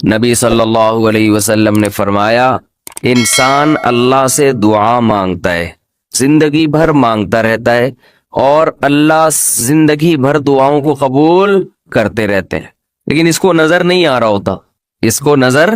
نبی صلی اللہ علیہ وسلم نے فرمایا انسان اللہ سے دعا مانگتا ہے، زندگی بھر مانگتا رہتا ہے، اور اللہ زندگی بھر دعاؤں کو قبول کرتے رہتے ہیں، لیکن اس کو نظر نہیں آ رہا ہوتا، اس کو نظر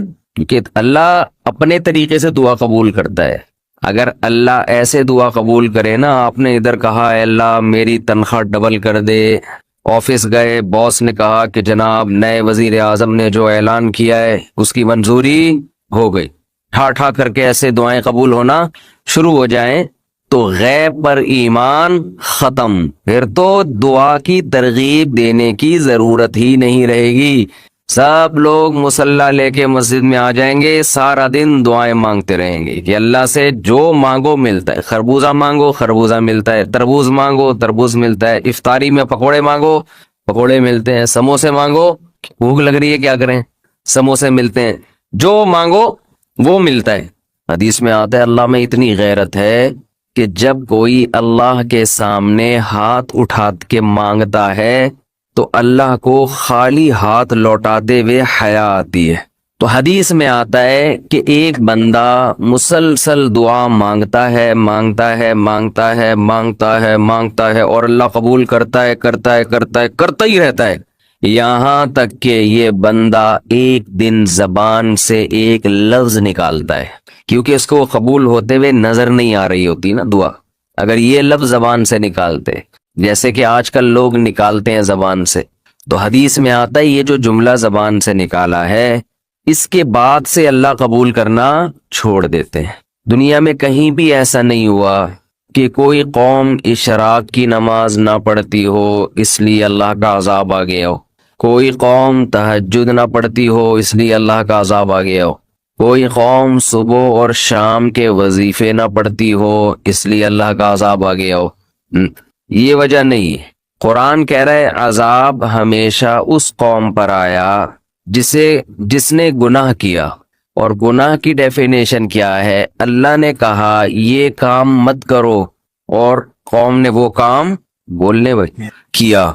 کہ اللہ اپنے طریقے سے دعا قبول کرتا ہے۔ اگر اللہ ایسے دعا قبول کرے نا، آپ نے ادھر کہا اے اللہ میری تنخواہ ڈبل کر دے، آفس گئے باس نے کہا کہ جناب نئے وزیر اعظم نے جو اعلان کیا ہے اس کی منظوری ہو گئی، ٹھا ٹھا کر کے ایسے دعائیں قبول ہونا شروع ہو جائیں تو غیب پر ایمان ختم، پھر تو دعا کی ترغیب دینے کی ضرورت ہی نہیں رہے گی۔ سب لوگ مصلی لے کے مسجد میں آ جائیں گے، سارا دن دعائیں مانگتے رہیں گے کہ اللہ سے جو مانگو ملتا ہے، خربوزہ مانگو خربوزہ ملتا ہے، تربوز مانگو تربوز ملتا ہے، افطاری میں پکوڑے مانگو پکوڑے ملتے ہیں، سموسے مانگو بھوک لگ رہی ہے کیا کریں سموسے ملتے ہیں، جو مانگو وہ ملتا ہے۔ حدیث میں آتا ہے اللہ میں اتنی غیرت ہے کہ جب کوئی اللہ کے سامنے ہاتھ اٹھا کے مانگتا ہے تو اللہ کو خالی ہاتھ لوٹاتے ہوئے حیا آتی ہے۔ تو حدیث میں آتا ہے کہ ایک بندہ مسلسل دعا مانگتا ہے مانگتا ہے مانگتا ہے مانگتا ہے مانگتا ہے اور اللہ قبول کرتا ہے کرتا ہے کرتا ہے کرتا ہی رہتا ہے، یہاں تک کہ یہ بندہ ایک دن زبان سے ایک لفظ نکالتا ہے، کیونکہ اس کو قبول ہوتے ہوئے نظر نہیں آ رہی ہوتی نا دعا۔ اگر یہ لفظ زبان سے نکالتے جیسے کہ آج کل لوگ نکالتے ہیں زبان سے، تو حدیث میں آتا ہے یہ جو جملہ زبان سے نکالا ہے اس کے بعد سے اللہ قبول کرنا چھوڑ دیتے ہیں۔ دنیا میں کہیں بھی ایسا نہیں ہوا کہ کوئی قوم اشراق کی نماز نہ پڑھتی ہو اس لیے اللہ کا عذاب آ گیا ہو، کوئی قوم تہجد نہ پڑھتی ہو اس لیے اللہ کا عذاب آ گیا ہو، کوئی قوم صبح اور شام کے وظیفے نہ پڑھتی ہو اس لیے اللہ کا عذاب آ گیا ہو۔ یہ وجہ نہیں ہے۔ قرآن کہہ رہا ہے عذاب ہمیشہ اس قوم پر آیا جس نے گناہ کیا، اور گناہ کی ڈیفینیشن کیا ہے؟ اللہ نے کہا یہ کام مت کرو اور قوم نے وہ کام بولنے کیا۔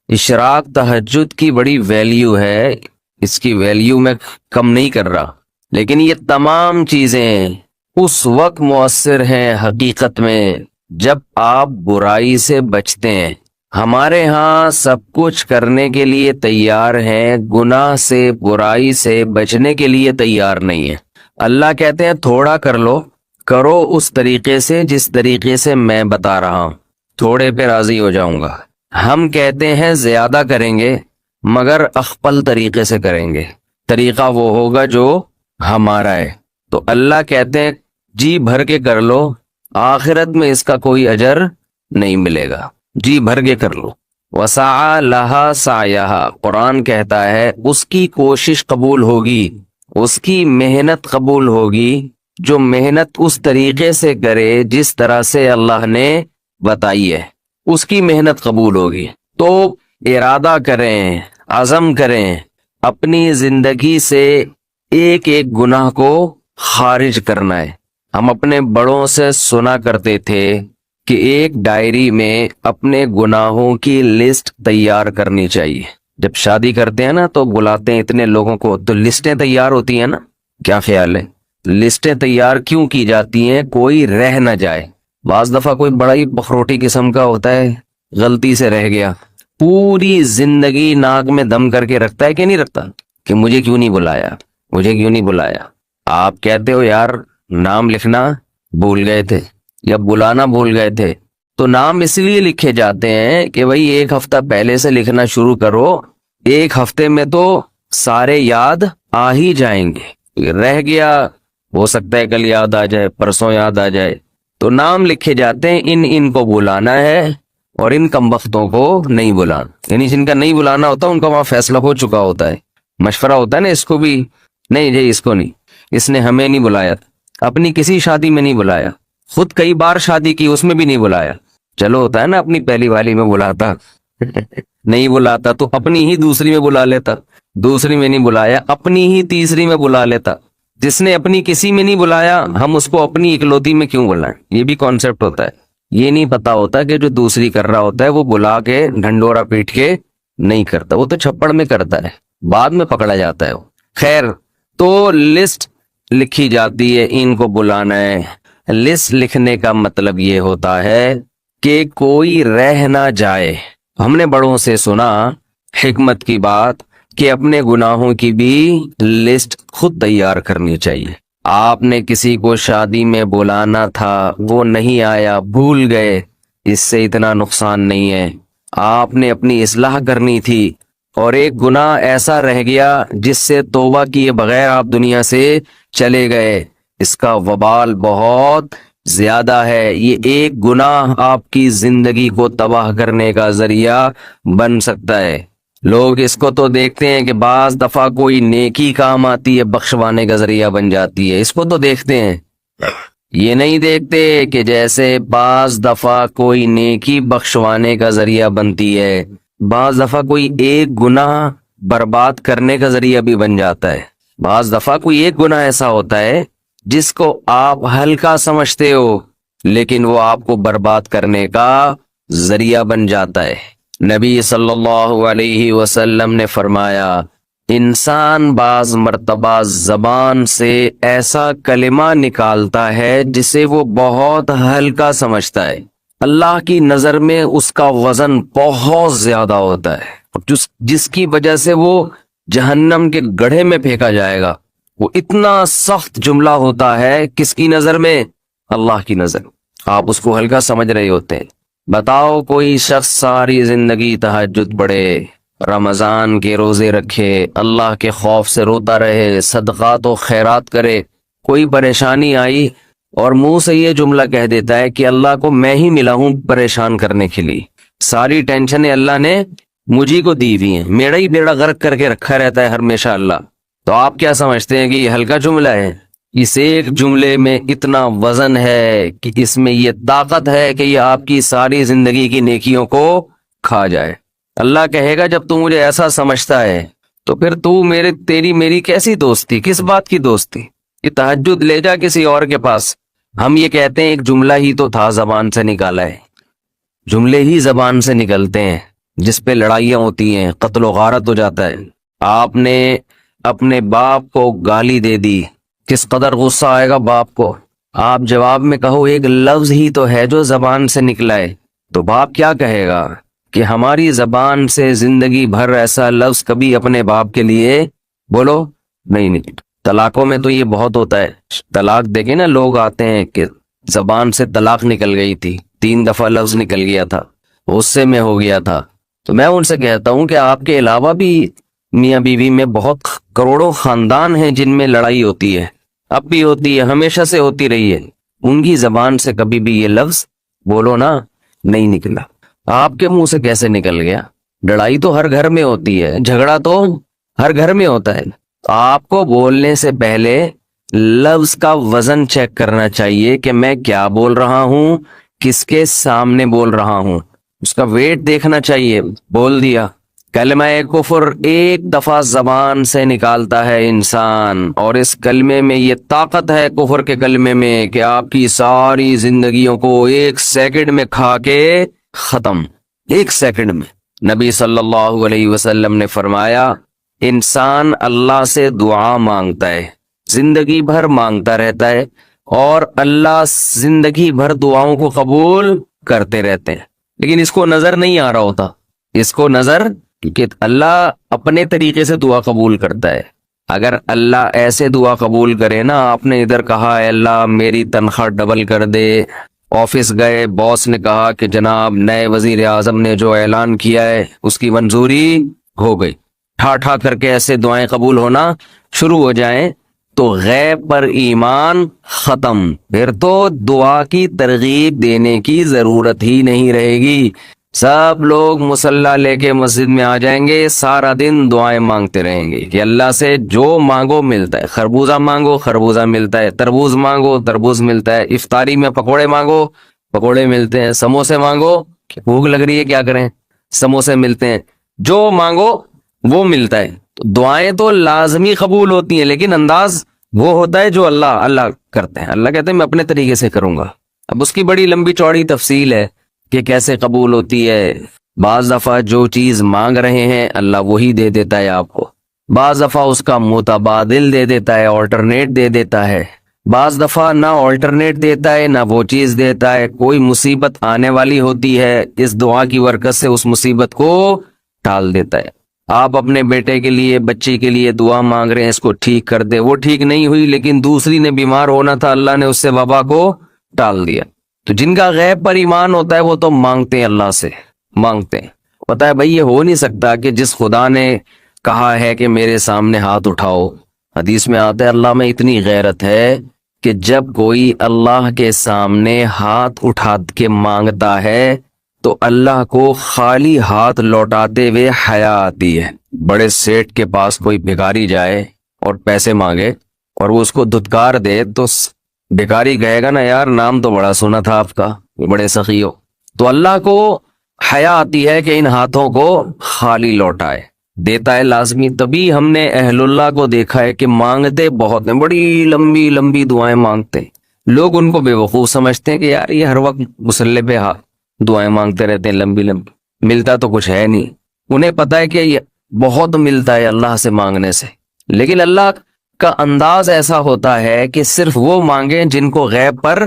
اشراق تہجد کی بڑی ویلیو ہے، اس کی ویلیو میں کم نہیں کر رہا، لیکن یہ تمام چیزیں اس وقت مؤثر ہیں حقیقت میں جب آپ برائی سے بچتے ہیں۔ ہمارے ہاں سب کچھ کرنے کے لیے تیار ہیں، گناہ سے برائی سے بچنے کے لیے تیار نہیں ہے۔ اللہ کہتے ہیں تھوڑا کر لو، کرو اس طریقے سے جس طریقے سے میں بتا رہا ہوں، تھوڑے پہ راضی ہو جاؤں گا۔ ہم کہتے ہیں زیادہ کریں گے مگر اخپل طریقے سے کریں گے، طریقہ وہ ہوگا جو ہمارا ہے۔ تو اللہ کہتے ہیں جی بھر کے کر لو، آخرت میں اس کا کوئی اجر نہیں ملے گا، جی بھر کے کر لو۔ وسعى لها سعيها، قرآن کہتا ہے اس کی کوشش قبول ہوگی، اس کی محنت قبول ہوگی، جو محنت اس طریقے سے کرے جس طرح سے اللہ نے بتائی ہے، اس کی محنت قبول ہوگی۔ تو ارادہ کریں، عزم کریں، اپنی زندگی سے ایک ایک گناہ کو خارج کرنا ہے۔ ہم اپنے بڑوں سے سنا کرتے تھے کہ ایک ڈائری میں اپنے گناہوں کی لسٹ تیار کرنی چاہیے۔ جب شادی کرتے ہیں نا تو بلاتے ہیں اتنے لوگوں کو، تو لسٹیں تیار ہوتی ہیں نا، کیا خیال ہے؟ لسٹیں تیار کیوں کی جاتی ہیں؟ کوئی رہ نہ جائے۔ بعض دفعہ کوئی بڑا ہی بخروٹی قسم کا ہوتا ہے، غلطی سے رہ گیا، پوری زندگی ناک میں دم کر کے رکھتا ہے کہ نہیں رکھتا، کہ مجھے کیوں نہیں بلایا، مجھے کیوں نہیں بلایا۔ آپ کہتے ہو یار نام لکھنا بھول گئے تھے یا بلانا بھول گئے تھے، تو نام اس لیے لکھے جاتے ہیں کہ بھئی ایک ہفتہ پہلے سے لکھنا شروع کرو، ایک ہفتے میں تو سارے یاد آ ہی جائیں گے، رہ گیا ہو سکتا ہے کل یاد آ جائے، پرسوں یاد آ جائے، تو نام لکھے جاتے ہیں ان کو بلانا ہے اور ان کم وقتوں کو نہیں بلانا، یعنی جن کا نہیں بلانا ہوتا ان کا وہاں فیصلہ ہو چکا ہوتا ہے، مشورہ ہوتا ہے نا اس کو بھی، نہیں جی اس کو نہیں، اس نے ہمیں نہیں بلایا، اپنی کسی شادی میں نہیں بلایا، خود کئی بار شادی کی اس میں بھی نہیں بلایا، چلو ہوتا ہے نا اپنی پہلی والی میں بلاتا نہیں بلاتا تو اپنی ہی دوسری میں بلا لیتا، دوسری میں نہیں بلایا اپنی ہی تیسری میں بلا لیتا۔ جس نے اپنی کسی میں نہیں بلایا ہم اس کو اپنی اکلوتی میں کیوں بلائیں؟ یہ بھی کانسیپٹ ہوتا ہے، یہ نہیں پتا ہوتا کہ جو دوسری کر رہا ہوتا ہے وہ بلا کے ڈھنڈورا پیٹ کے نہیں کرتا، وہ تو چھپڑ میں کرتا ہے، بعد میں پکڑا جاتا ہے وہ۔ خیر تو لسٹ لکھی جاتی ہے، ان کو بلانا ہے۔ لسٹ لکھنے کا مطلب یہ ہوتا ہے کہ کوئی رہ نہ جائے۔ ہم نے بڑوں سے سنا حکمت کی بات کہ اپنے گناہوں کی بھی لسٹ خود تیار کرنی چاہیے۔ آپ نے کسی کو شادی میں بلانا تھا، وہ نہیں آیا، بھول گئے، اس سے اتنا نقصان نہیں ہے۔ آپ نے اپنی اصلاح کرنی تھی اور ایک گناہ ایسا رہ گیا جس سے توبہ کیے بغیر آپ دنیا سے چلے گئے، اس کا وبال بہت زیادہ ہے۔ یہ ایک گناہ آپ کی زندگی کو تباہ کرنے کا ذریعہ بن سکتا ہے۔ لوگ اس کو تو دیکھتے ہیں کہ بعض دفعہ کوئی نیکی کام آتی ہے، بخشوانے کا ذریعہ بن جاتی ہے، اس کو تو دیکھتے ہیں۔ یہ نہیں دیکھتے کہ جیسے بعض دفعہ کوئی نیکی بخشوانے کا ذریعہ بنتی ہے، بعض دفعہ کوئی ایک گناہ برباد کرنے کا ذریعہ بھی بن جاتا ہے۔ بعض دفعہ کوئی ایک گناہ ایسا ہوتا ہے جس کو آپ ہلکا سمجھتے ہو لیکن وہ آپ کو برباد کرنے کا ذریعہ بن جاتا ہے۔ نبی صلی اللہ علیہ وسلم نے فرمایا، انسان بعض مرتبہ زبان سے ایسا کلمہ نکالتا ہے جسے وہ بہت ہلکا سمجھتا ہے، اللہ کی نظر میں اس کا وزن بہت زیادہ ہوتا ہے، جس کی وجہ سے وہ جہنم کے گڑھے میں پھینکا جائے گا۔ وہ اتنا سخت جملہ ہوتا ہے، کس کی نظر میں؟ اللہ کی نظر۔ آپ اس کو ہلکا سمجھ رہے ہوتے ہیں۔ بتاؤ کوئی شخص ساری زندگی تہجد پڑھے، رمضان کے روزے رکھے، اللہ کے خوف سے روتا رہے، صدقات و خیرات کرے، کوئی پریشانی آئی اور منہ سے یہ جملہ کہہ دیتا ہے کہ اللہ کو میں ہی ملا ہوں پریشان کرنے کے لیے، ساری ٹینشنیں اللہ نے مجھی کو دی ہوئی ہیں، میرا ہی بیڑا غرق کر کے رکھا رہتا ہے ہمیشہ اللہ۔ تو آپ کیا سمجھتے ہیں کہ یہ ہلکا جملہ ہے؟ اس ایک جملے میں اتنا وزن ہے کہ اس میں یہ طاقت ہے کہ یہ آپ کی ساری زندگی کی نیکیوں کو کھا جائے۔ اللہ کہے گا جب تو مجھے ایسا سمجھتا ہے تو پھر تو تیری میری کیسی دوستی، کس بات کی دوستی؟ یہ تہجد لے جا کسی اور کے پاس۔ ہم یہ کہتے ہیں ایک جملہ ہی تو تھا، زبان سے نکالا ہے۔ جملے ہی زبان سے نکلتے ہیں جس پہ لڑائیاں ہوتی ہیں، قتل و غارت ہو جاتا ہے۔ آپ نے اپنے باپ کو گالی دے دی، کس قدر غصہ آئے گا باپ کو۔ آپ جواب میں کہو ایک لفظ ہی تو ہے جو زبان سے نکلا ہے، تو باپ کیا کہے گا کہ ہماری زبان سے زندگی بھر ایسا لفظ کبھی اپنے باپ کے لیے بولو نہیں نکلا۔ طلاقوں میں تو یہ بہت ہوتا ہے۔ طلاق دیکھیں نا، لوگ آتے ہیں کہ زبان سے طلاق نکل گئی تھی، 3 دفعہ لفظ نکل گیا تھا، غصے میں ہو گیا تھا۔ تو میں ان سے کہتا ہوں کہ آپ کے علاوہ بھی میاں بیوی میں بہت کروڑوں خاندان ہیں جن میں لڑائی ہوتی ہے، اب بھی ہوتی ہے، ہمیشہ سے ہوتی رہی ہے۔ ان کی زبان سے کبھی بھی یہ لفظ بولو نا نہیں نکلا، آپ کے منہ سے کیسے نکل گیا؟ لڑائی تو ہر گھر میں ہوتی ہے، جھگڑا تو ہر گھر میں ہوتا ہے۔ تو آپ کو بولنے سے پہلے لفظ کا وزن چیک کرنا چاہیے کہ میں کیا بول رہا ہوں، کس کے سامنے بول رہا ہوں، اس کا ویٹ دیکھنا چاہیے۔ بول دیا کلمہ کفر ایک دفعہ زبان سے نکالتا ہے انسان، اور اس کلمے میں یہ طاقت ہے، کفر کے کلمے میں، کہ آپ کی ساری زندگیوں کو 1 سیکنڈ میں کھا کے ختم، 1 سیکنڈ میں۔ نبی صلی اللہ علیہ وسلم نے فرمایا، انسان اللہ سے دعا مانگتا ہے، زندگی بھر مانگتا رہتا ہے، اور اللہ زندگی بھر دعاؤں کو قبول کرتے رہتے ہیں، لیکن اس کو نظر نہیں آ رہا ہوتا۔ اس کو نظر، کہ اللہ اپنے طریقے سے دعا قبول کرتا ہے۔ اگر اللہ ایسے دعا قبول کرے نا، آپ نے ادھر کہا اے اللہ میری تنخواہ ڈبل کر دے، آفس گئے، باس نے کہا کہ جناب نئے وزیر اعظم نے جو اعلان کیا ہے اس کی منظوری ہو گئی، ٹھا ٹھا کر کے ایسے دعائیں قبول ہونا شروع ہو جائیں تو غیب پر ایمان ختم، پھر تو دعا کی ترغیب دینے کی ضرورت ہی نہیں رہے گی۔ سب لوگ مصلی لے کے مسجد میں آ جائیں گے، سارا دن دعائیں مانگتے رہیں گے کہ اللہ سے جو مانگو ملتا ہے، خربوزہ مانگو خربوزہ ملتا ہے، تربوز مانگو تربوز ملتا ہے، افطاری میں پکوڑے مانگو پکوڑے ملتے ہیں، سموسے مانگو، بھوک لگ رہی ہے کیا کریں، سموسے ملتے ہیں، جو مانگو وہ ملتا ہے۔ تو دعائیں تو لازمی قبول ہوتی ہیں، لیکن انداز وہ ہوتا ہے جو اللہ کرتے ہیں۔ اللہ کہتے ہیں میں اپنے طریقے سے کروں گا۔ اب اس کی بڑی لمبی چوڑی تفصیل ہے کہ کیسے قبول ہوتی ہے۔ بعض دفعہ جو چیز مانگ رہے ہیں اللہ وہی دے دیتا ہے آپ کو، بعض دفعہ اس کا متبادل دے دیتا ہے، آلٹرنیٹ دے دیتا ہے، بعض دفعہ نہ آلٹرنیٹ دیتا ہے نہ وہ چیز دیتا ہے۔ کوئی مصیبت آنے والی ہوتی ہے، اس دعا کی برکت سے اس مصیبت کو ٹال دیتا ہے۔ آپ اپنے بیٹے کے لیے، بچی کے لیے دعا مانگ رہے ہیں اس کو ٹھیک کر دے، وہ ٹھیک نہیں ہوئی لیکن دوسری نے بیمار ہونا تھا، اللہ نے اس سے وبا کو ٹال دیا۔ تو جن کا غیب پر ایمان ہوتا ہے وہ تو مانگتے ہیں، اللہ سے مانگتے ہیں۔ پتہ ہے بھائی، یہ ہو نہیں سکتا کہ جس خدا نے کہا ہے کہ میرے سامنے ہاتھ اٹھاؤ، حدیث میں آتا ہے اللہ میں اتنی غیرت ہے کہ جب کوئی اللہ کے سامنے ہاتھ اٹھا کے مانگتا ہے تو اللہ کو خالی ہاتھ لوٹاتے ہوئے حیا آتی ہے۔ بڑے سیٹ کے پاس کوئی بھکاری جائے اور پیسے مانگے اور وہ اس کو دھتکار دے تو بھکاری کہے گا نا یار نام تو بڑا سنا تھا آپ کا، بڑے سخی ہو۔ تو اللہ کو حیا آتی ہے کہ ان ہاتھوں کو خالی لوٹائے، دیتا ہے لازمی۔ تبھی ہم نے اہل اللہ کو دیکھا ہے کہ مانگتے بہت ہیں، بڑی لمبی لمبی دعائیں مانگتے ہیں۔ لوگ ان کو بے وقوف سمجھتے ہیں کہ یار یہ ہر وقت مصلی پہ دعائیں مانگتے رہتے ہیں لمبی لمبی، ملتا تو کچھ ہے نہیں۔ انہیں پتا ہے کہ یہ بہت ملتا ہے اللہ سے مانگنے سے، لیکن اللہ کا انداز ایسا ہوتا ہے کہ صرف وہ مانگیں جن کو غیب پر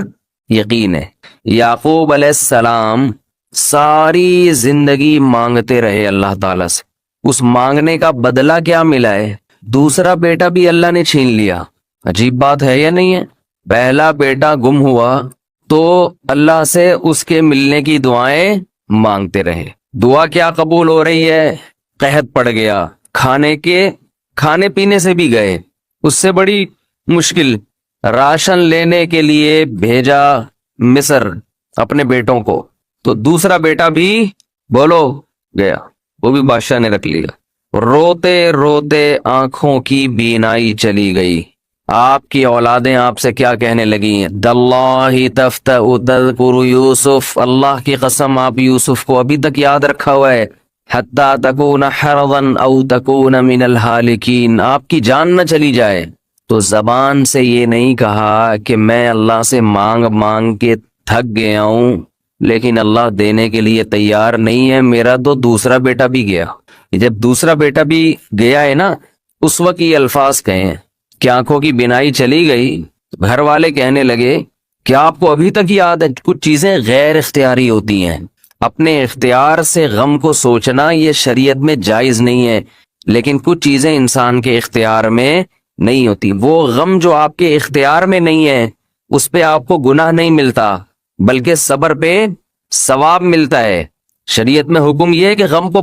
یقین ہے۔ یعقوب علیہ السلام ساری زندگی مانگتے رہے اللہ تعالیٰ سے، اس مانگنے کا بدلہ کیا ملا ہے؟ دوسرا بیٹا بھی اللہ نے چھین لیا۔ عجیب بات ہے یا نہیں ہے؟ پہلا بیٹا گم ہوا تو اللہ سے اس کے ملنے کی دعائیں مانگتے رہے، دعا کیا قبول ہو رہی ہے؟ قحط پڑ گیا، کھانے پینے سے بھی گئے، اس سے بڑی مشکل، راشن لینے کے لیے بھیجا مصر اپنے بیٹوں کو، تو دوسرا بیٹا بھی بولو گیا، وہ بھی بادشاہ نے رکھ لیا۔ روتے روتے آنکھوں کی بینائی چلی گئی۔ آپ کی اولادیں آپ سے کیا کہنے لگی ہیں؟ داللہ تفتأ تذکر یوسف، اللہ کی قسم آپ یوسف کو ابھی تک یاد رکھا ہوا ہے۔ حتی تکون حرضا او تکون من الہالکین، آپ کی جان نہ چلی جائے۔ تو زبان سے یہ نہیں کہا کہ میں اللہ سے مانگ مانگ کے تھک گیا ہوں لیکن اللہ دینے کے لیے تیار نہیں ہے، میرا تو دوسرا بیٹا بھی گیا۔ جب دوسرا بیٹا بھی گیا ہے نا، اس وقت یہ الفاظ کہیں کہ آنکھوں کی بینائی چلی گئی، گھر والے کہنے لگے کہ آپ کو ابھی تک یاد ہے؟ کچھ چیزیں غیر اختیاری ہوتی ہیں، اپنے اختیار سے غم کو سوچنا یہ شریعت میں جائز نہیں ہے، لیکن کچھ چیزیں انسان کے اختیار میں نہیں ہوتی۔ وہ غم جو آپ کے اختیار میں نہیں ہے اس پہ آپ کو گناہ نہیں ملتا بلکہ صبر پہ ثواب ملتا ہے۔ شریعت میں حکم یہ ہے کہ غم کو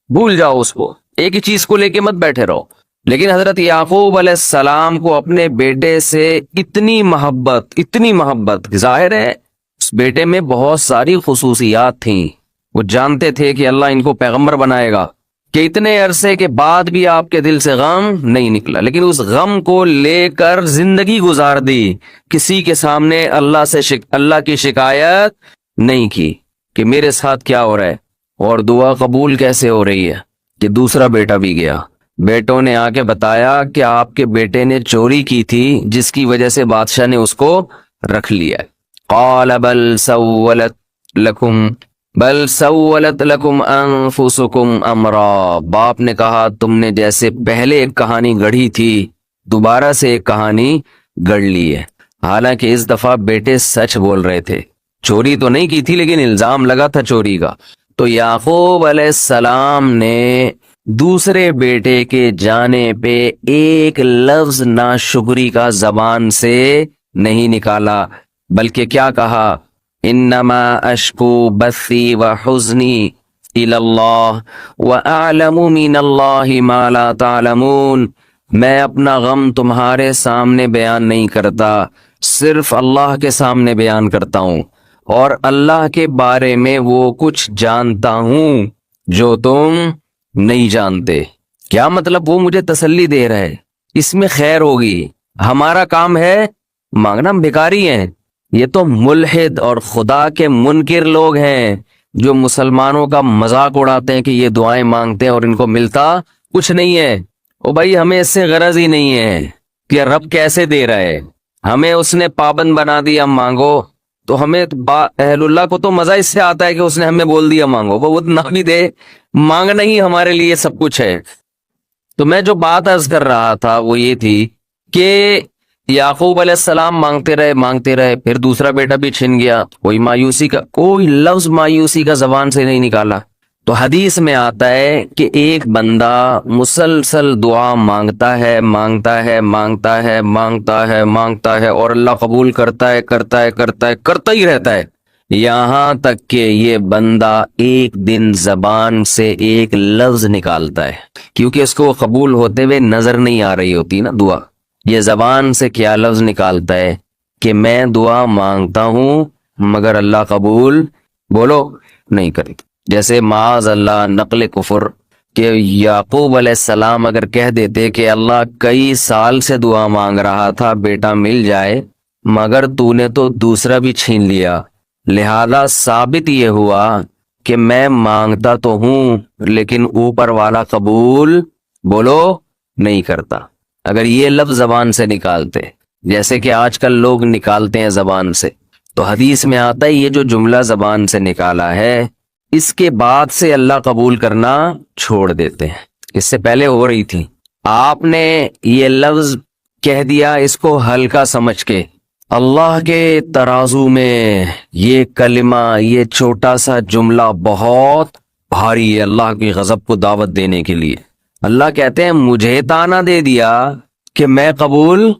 بھول جاؤ، اس کو ایک ہی چیز کو لے کے مت بیٹھے رہو۔ لیکن حضرت یعقوب علیہ السلام کو اپنے بیٹے سے اتنی محبت ظاہر ہے اس بیٹے میں بہت ساری خصوصیات تھیں، وہ جانتے تھے کہ اللہ ان کو پیغمبر بنائے گا، کہ اتنے عرصے کے بعد بھی آپ کے دل سے غم نہیں نکلا، لیکن اس غم کو لے کر زندگی گزار دی، کسی کے سامنے اللہ کی شکایت نہیں کی کہ میرے ساتھ کیا ہو رہا ہے اور دعا قبول کیسے ہو رہی ہے کہ دوسرا بیٹا بھی گیا۔ بیٹوں نے آ کے بتایا کہ آپ کے بیٹے نے چوری کی تھی جس کی وجہ سے بادشاہ نے اس کو رکھ لیا۔ قال بل سولت لکم انفسکم امرا، باپ نے کہا تم نے جیسے پہلے ایک کہانی گڑھی تھی دوبارہ سے ایک کہانی گڑھ لی ہے۔ حالانکہ اس دفعہ بیٹے سچ بول رہے تھے، چوری تو نہیں کی تھی لیکن الزام لگا تھا چوری کا۔ تو یعقوب علیہ السلام نے دوسرے بیٹے کے جانے پہ ایک لفظ ناشکری کا زبان سے نہیں نکالا، بلکہ کیا کہا؟ انما اشکو بثی وحزنی الی اللہ واعلم من اللہ ما لا تعلمون، میں اپنا غم تمہارے سامنے بیان نہیں کرتا، صرف اللہ کے سامنے بیان کرتا ہوں، اور اللہ کے بارے میں وہ کچھ جانتا ہوں جو تم نہیں جانتے۔ کیا مطلب؟ وہ مجھے تسلی دے رہا ہے، اس میں خیر ہوگی، ہمارا کام ہے مانگنا، ہم بھکاری ہیں، یہ تو ملحد اور خدا کے منکر لوگ ہیں جو مسلمانوں کا مذاق اڑاتے ہیں کہ یہ دعائیں مانگتے ہیں اور ان کو ملتا کچھ نہیں ہے۔ او بھائی ہمیں اس سے غرض ہی نہیں ہے کہ رب کیسے دے رہا ہے، ہمیں اس نے پابند بنا دیا مانگو، تو ہمیں اہل اللہ کو تو مزہ اس سے آتا ہے کہ اس نے ہمیں بول دیا مانگو، وہ نہ بھی دے، مانگنا ہی ہمارے لیے سب کچھ ہے۔ تو میں جو بات عرض کر رہا تھا وہ یہ تھی کہ یعقوب علیہ السلام مانگتے رہے، پھر دوسرا بیٹا بھی چھن گیا، کوئی لفظ مایوسی کا زبان سے نہیں نکالا۔ تو حدیث میں آتا ہے کہ ایک بندہ مسلسل دعا مانگتا ہے اور اللہ قبول کرتا ہی رہتا ہے، یہاں تک کہ یہ بندہ ایک دن زبان سے ایک لفظ نکالتا ہے، کیونکہ اس کو قبول ہوتے ہوئے نظر نہیں آ رہی ہوتی نا دعا، یہ زبان سے کیا لفظ نکالتا ہے کہ میں دعا مانگتا ہوں مگر اللہ قبول بولو نہیں کرے۔ جیسے معاذ اللہ نقل کفر کہ یعقوب علیہ السلام اگر کہہ دیتے کہ اللہ کئی سال سے دعا مانگ رہا تھا بیٹا مل جائے، مگر تو نے تو دوسرا بھی چھین لیا، لہذا ثابت یہ ہوا کہ میں مانگتا تو ہوں لیکن اوپر والا قبول بولو نہیں کرتا۔ اگر یہ لفظ زبان سے نکالتے جیسے کہ آج کل لوگ نکالتے ہیں زبان سے، تو حدیث میں آتا ہے یہ جو جملہ زبان سے نکالا ہے اس کے بعد سے اللہ قبول کرنا چھوڑ دیتے ہیں۔ اس سے پہلے ہو رہی تھی، آپ نے یہ لفظ کہہ دیا اس کو ہلکا سمجھ کے، اللہ کے ترازو میں یہ کلمہ، یہ چھوٹا سا جملہ بہت بھاری ہے اللہ کی غضب کو دعوت دینے کے لیے۔ اللہ کہتے ہیں مجھے تانا دے دیا کہ میں قبول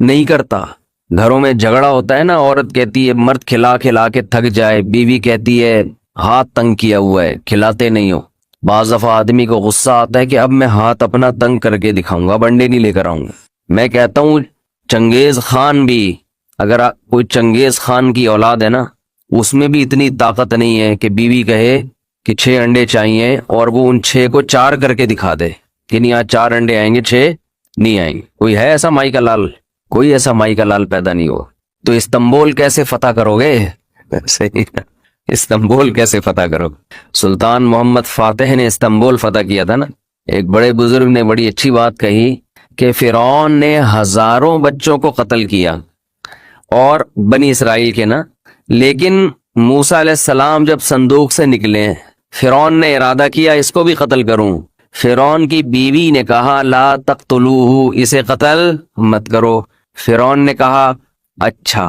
نہیں کرتا۔ گھروں میں جھگڑا ہوتا ہے نا، عورت کہتی ہے مرد کھلا کھلا کے تھک جائے، بیوی کہتی ہے ہاتھ تنگ کیا ہوا ہے کھلاتے نہیں ہو۔ بعض دفعہ آدمی کو غصہ آتا ہے کہ اب میں ہاتھ اپنا تنگ کر کے دکھاؤں گا، بنڈے نہیں لے کر آؤں گا۔ میں کہتا ہوں چنگیز خان بھی، اگر کوئی چنگیز خان کی اولاد ہے نا، اس میں بھی اتنی طاقت نہیں ہے کہ بیوی کہے کہ 6 انڈے چاہیے اور وہ ان 6 کو 4 کر کے دکھا دے کہ نہیں آج 4 انڈے آئیں گے 6 نہیں آئیں گے۔ کوئی ہے ایسا مائی کا لال؟ کوئی ایسا مائی کا لال پیدا نہیں ہو۔ تو استنبول کیسے فتح کرو گے؟ استنبول کیسے فتح کرو؟ سلطان محمد فاتح نے استنبول فتح کیا تھا نا۔ ایک بڑے بزرگ نے بڑی اچھی بات کہی کہ فرعون نے ہزاروں بچوں کو قتل کیا اور بنی اسرائیل کے نا، لیکن موسیٰ علیہ السلام جب صندوق سے نکلے فرعون نے ارادہ کیا اس کو بھی قتل کروں۔ فرعون کی بیوی نے کہا لا تقتلوہ، اسے قتل مت کرو۔ فرعون نے کہا اچھا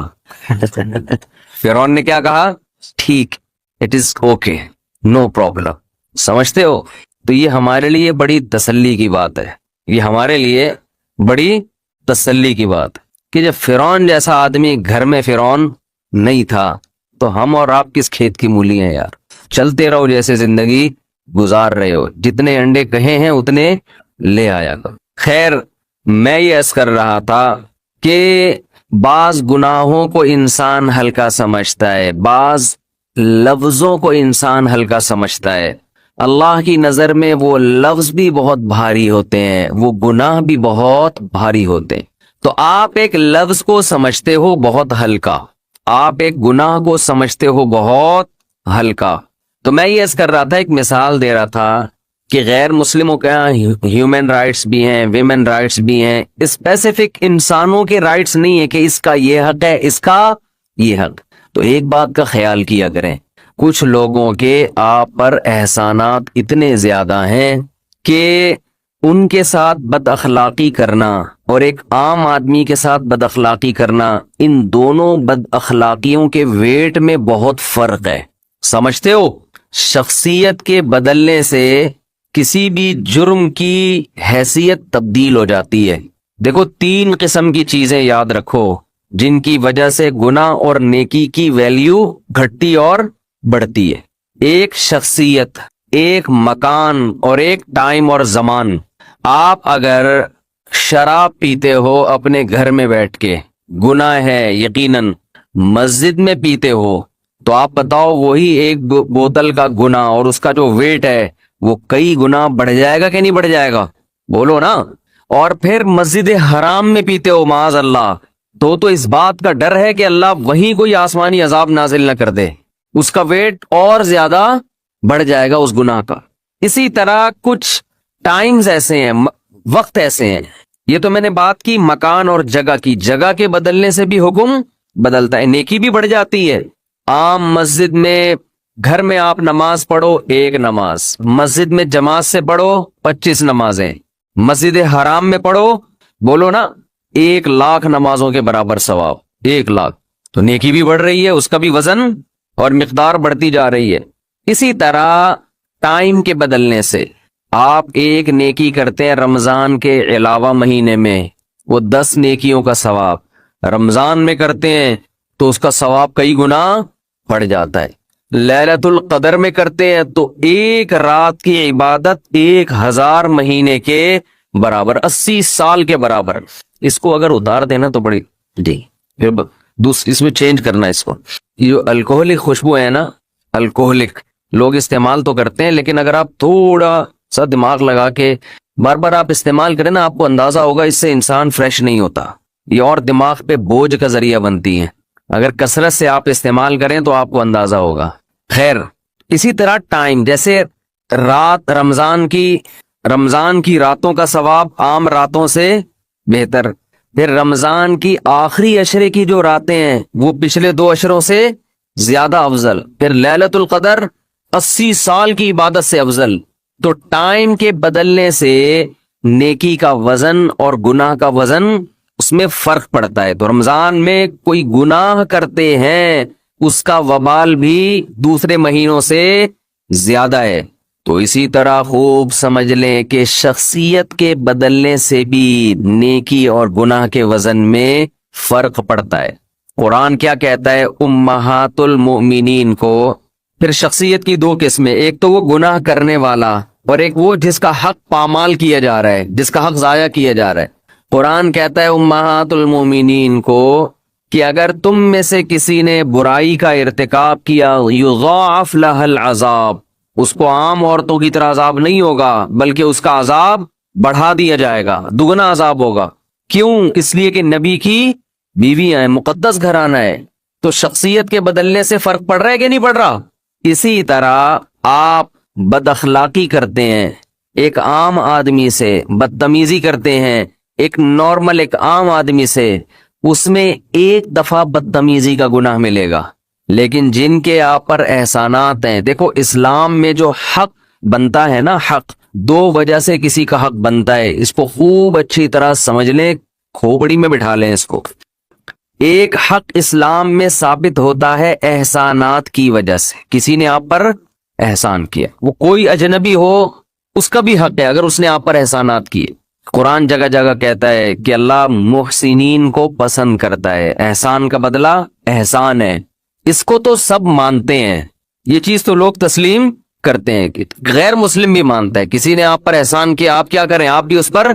فرعون نے کیا کہا؟ ٹھیک، it is okay, no problem. سمجھتے ہو؟ تو یہ ہمارے لیے بڑی تسلی کی بات ہے، یہ ہمارے لیے بڑی تسلی کی بات کہ جب فرعون جیسا آدمی گھر میں فرعون نہیں تھا تو ہم اور آپ کس کھیت کی مولی ہیں یار؟ چلتے رہو جیسے زندگی گزار رہے ہو، جتنے انڈے کہے ہیں اتنے لے آیا کرو۔ خیر، میں یہ عرض کر رہا تھا کہ بعض گناہوں کو انسان ہلکا سمجھتا ہے، بعض لفظوں کو انسان ہلکا سمجھتا ہے، اللہ کی نظر میں وہ لفظ بھی بہت بھاری ہوتے ہیں، وہ گناہ بھی بہت بھاری ہوتے ہیں۔ تو آپ ایک لفظ کو سمجھتے ہو بہت ہلکا، آپ ایک گناہ کو سمجھتے ہو بہت ہلکا۔ تو میں یہ عرض کر رہا تھا، ایک مثال دے رہا تھا کہ غیر مسلموں کے یہاں ہیومن رائٹس بھی ہیں، ویمن رائٹس بھی ہیں، اسپیسیفک انسانوں کے رائٹس نہیں ہے کہ اس کا یہ حق ہے، اس کا یہ حق۔ تو ایک بات کا خیال کیا کریں، کچھ لوگوں کے آپ پر احسانات اتنے زیادہ ہیں کہ ان کے ساتھ بد اخلاقی کرنا اور ایک عام آدمی کے ساتھ بد اخلاقی کرنا، ان دونوں بد اخلاقیوں کے ویٹ میں بہت فرق ہے۔ سمجھتے ہو؟ شخصیت کے بدلنے سے کسی بھی جرم کی حیثیت تبدیل ہو جاتی ہے۔ دیکھو 3 قسم کی چیزیں یاد رکھو جن کی وجہ سے گناہ اور نیکی کی ویلیو گھٹتی اور بڑھتی ہے۔ ایک شخصیت، ایک مکان اور ایک ٹائم اور زمان۔ آپ اگر شراب پیتے ہو اپنے گھر میں بیٹھ کے، گناہ ہے یقیناً۔ مسجد میں پیتے ہو تو آپ بتاؤ وہی ایک بوتل کا گناہ اور اس کا جو ویٹ ہے وہ کئی گنا بڑھ جائے گا کہ نہیں بڑھ جائے گا؟ بولو نا۔ اور پھر مسجد حرام میں پیتے ہو معاذ اللہ، تو اس بات کا ڈر ہے کہ اللہ وہیں کوئی آسمانی عذاب نازل نہ کر دے، اس کا ویٹ اور زیادہ بڑھ جائے گا اس گناہ کا۔ اسی طرح کچھ ٹائمز ایسے ہیں، وقت ایسے ہیں، یہ تو میں نے بات کی مکان اور جگہ کی، جگہ کے بدلنے سے بھی حکم بدلتا ہے، نیکی بھی بڑھ جاتی ہے۔ عام مسجد میں، گھر میں آپ نماز پڑھو 1 نماز، مسجد میں جماعت سے پڑھو 25 نمازیں، مسجد حرام میں پڑھو، بولو نا 1,00,000 نمازوں کے برابر ثواب، 1,00,000، تو نیکی بھی بڑھ رہی ہے، اس کا بھی وزن اور مقدار بڑھتی جا رہی ہے۔ اسی طرح ٹائم کے بدلنے سے آپ ایک نیکی کرتے ہیں رمضان کے علاوہ مہینے میں، وہ 10 نیکیوں کا ثواب، رمضان میں کرتے ہیں تو اس کا ثواب کئی گنا بڑھ جاتا ہے۔ لیلۃ القدر میں کرتے ہیں تو ایک رات کی عبادت 1,000 مہینے کے برابر، 80 سال کے برابر۔ اس کو اگر اتار دینا تو بڑی جی، پھر اس میں چینج کرنا اس کو۔ یہ الکوہلک خوشبو ہے نا، الکوہلک لوگ استعمال تو کرتے ہیں، لیکن اگر آپ تھوڑا سا دماغ لگا کے بار بار آپ استعمال کریں نا، آپ کو اندازہ ہوگا اس سے انسان فریش نہیں ہوتا، یہ اور دماغ پہ بوجھ کا ذریعہ بنتی ہے۔ اگر کثرت سے آپ استعمال کریں تو آپ کو اندازہ ہوگا۔ خیر، اسی طرح ٹائم، جیسے رات رمضان کی راتوں کا ثواب عام راتوں سے بہتر، پھر رمضان کی آخری عشرے کی جو راتیں ہیں وہ پچھلے 2 عشروں سے زیادہ افضل، پھر لیلۃ القدر 80 سال کی عبادت سے افضل۔ تو ٹائم کے بدلنے سے نیکی کا وزن اور گناہ کا وزن اس میں فرق پڑتا ہے۔ تو رمضان میں کوئی گناہ کرتے ہیں اس کا وبال بھی دوسرے مہینوں سے زیادہ ہے۔ تو اسی طرح خوب سمجھ لیں کہ شخصیت کے بدلنے سے بھی نیکی اور گناہ کے وزن میں فرق پڑتا ہے۔ قرآن کیا کہتا ہے؟ امہات المؤمنین کو، پھر شخصیت کی 2 قسمیں، ایک تو وہ گناہ کرنے والا اور ایک وہ جس کا حق پامال کیا جا رہا ہے، جس کا حق ضائع کیا جا رہا ہے۔ قرآن کہتا ہے امہات المؤمنین کو کہ اگر تم میں سے کسی نے برائی کا ارتکاب کیا، یضاعف لها العذاب، اس کو عام عورتوں کی طرح عذاب نہیں ہوگا بلکہ اس کا عذاب بڑھا دیا جائے گا، دگنا عذاب ہوگا۔ کیوں؟ اس لیے کہ نبی کی بیویاں ہیں، مقدس گھرانہ ہے۔ تو شخصیت کے بدلنے سے فرق پڑ رہا ہے کہ نہیں پڑ رہا؟ اسی طرح آپ بد اخلاقی کرتے ہیں، ایک عام آدمی سے بدتمیزی کرتے ہیں، ایک نارمل ایک عام آدمی سے، اس میں ایک دفعہ بدتمیزی کا گناہ ملے گا، لیکن جن کے آپ پر احسانات ہیں، دیکھو اسلام میں جو حق بنتا ہے نا، حق 2 وجہ سے کسی کا حق بنتا ہے، اس کو خوب اچھی طرح سمجھ لیں، کھوپڑی میں بٹھا لیں اس کو۔ ایک حق اسلام میں ثابت ہوتا ہے احسانات کی وجہ سے، کسی نے آپ پر احسان کیا، وہ کوئی اجنبی ہو اس کا بھی حق ہے اگر اس نے آپ پر احسانات کیے۔ قرآن جگہ جگہ کہتا ہے کہ اللہ محسنین کو پسند کرتا ہے، احسان کا بدلہ احسان ہے۔ اس کو تو سب مانتے ہیں، یہ چیز تو لوگ تسلیم کرتے ہیں، کہ غیر مسلم بھی مانتا ہے، کسی نے آپ پر احسان کیا، آپ کیا کریں؟ آپ بھی اس پر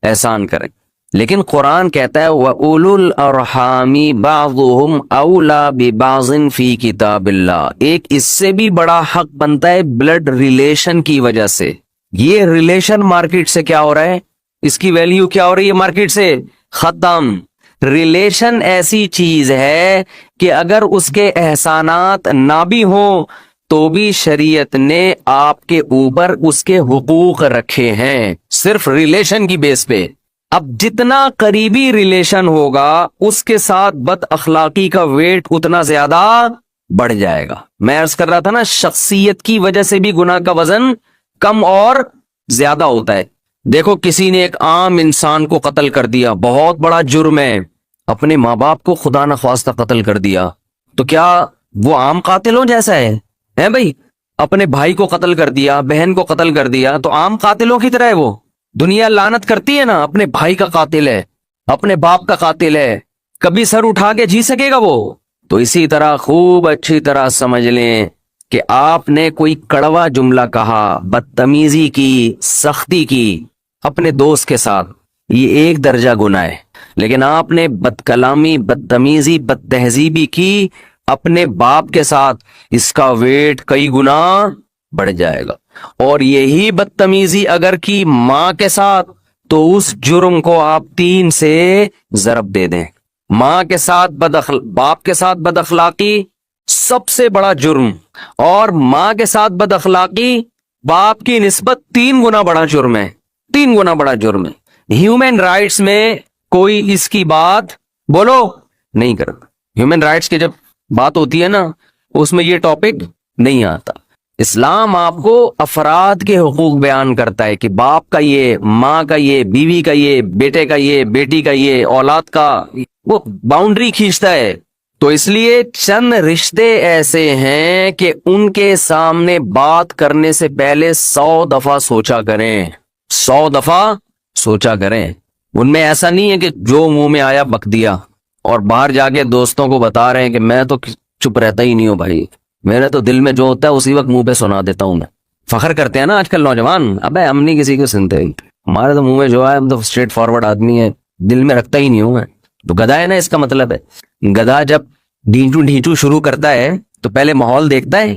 احسان کریں۔ لیکن قرآن کہتا ہے وَأُولُو الْأَرْحَامِ بَعْضُهُمْ أَوْلَى بِبَعْضٍ فِي كِتَابِ اللَّهِ، ایک اس سے بھی بڑا حق بنتا ہے بلڈ ریلیشن کی وجہ سے۔ یہ ریلیشن مارکیٹ سے کیا ہو رہا ہے؟ اس کی ویلیو کیا ہو رہی ہے مارکیٹ سے؟ ختم۔ ریلیشن ایسی چیز ہے کہ اگر اس کے احسانات نہ بھی ہوں تو بھی شریعت نے آپ کے اوپر اس کے حقوق رکھے ہیں، صرف ریلیشن کی بیس پہ۔ اب جتنا قریبی ریلیشن ہوگا اس کے ساتھ بد اخلاقی کا ویٹ اتنا زیادہ بڑھ جائے گا۔ میں عرض کر رہا تھا نا، شخصیت کی وجہ سے بھی گناہ کا وزن کم اور زیادہ ہوتا ہے۔ دیکھو کسی نے ایک عام انسان کو قتل کر دیا، بہت بڑا جرم ہے، اپنے ماں باپ کو خدا نخواستہ قتل کر دیا، تو کیا وہ عام قاتلوں جیسا ہے بھائی؟ اپنے بھائی کو قتل کر دیا، بہن کو قتل کر دیا، تو عام قاتلوں کی طرح ہے وہ؟ دنیا لعنت کرتی ہے نا، اپنے بھائی کا قاتل ہے، اپنے باپ کا قاتل ہے، کبھی سر اٹھا کے جی سکے گا وہ؟ تو اسی طرح خوب اچھی طرح سمجھ لیں کہ آپ نے کوئی کڑوا جملہ کہا، بدتمیزی کی، سختی کی اپنے دوست کے ساتھ، یہ 1 درجہ گناہ ہے، لیکن آپ نے بد کلامی، بدتمیزی، بد تہذیبی کی اپنے باپ کے ساتھ، اس کا ویٹ کئی گنا بڑھ جائے گا۔ اور یہی بدتمیزی اگر کی ماں کے ساتھ تو اس جرم کو آپ 3 سے ضرب دے دیں۔ ماں کے ساتھ باپ کے ساتھ بد اخلاقی سب سے بڑا جرم، اور ماں کے ساتھ بد اخلاقی باپ کی نسبت 3 گنا بڑا جرم ہے، 3 گنا بڑا جرم ہے۔ ہیومن رائٹس میں کوئی اس کی بات بولو نہیں کرتا، ہیومن رائٹس کی جب بات ہوتی ہے نا اس میں یہ ٹاپک نہیں آتا۔ اسلام آپ کو افراد کے حقوق بیان کرتا ہے کہ باپ کا یہ، ماں کا یہ، بیوی کا یہ، بیٹے کا یہ، بیٹی کا یہ، اولاد کا، وہ باؤنڈری کھینچتا ہے. تو اس لیے چند رشتے ایسے ہیں کہ ان کے سامنے بات کرنے سے پہلے 100 دفعہ سوچا کریں، 100 دفعہ سوچا کریں. ان میں ایسا نہیں ہے کہ جو منہ میں آیا بک دیا اور باہر جا کے دوستوں کو بتا رہے ہیں کہ میں تو چپ رہتا ہی نہیں ہوں بھائی، میرے تو دل میں جو ہوتا ہے اسی وقت منہ پہ سنا دیتا ہوں میں. فخر کرتے ہیں نا آج کل نوجوان، ابے ہم نہیں کسی کو سنتے، ہمارے تو منہ میں جو ہے، ہم تو اسٹریٹ فارورڈ آدمی ہے، دل میں رکھتا ہی نہیں ہوں میں. تو گدھا ہے نا، اس کا مطلب ہے گدھا جب ڈھینچو ڈھینچو شروع کرتا ہے تو پہلے ماحول دیکھتا ہے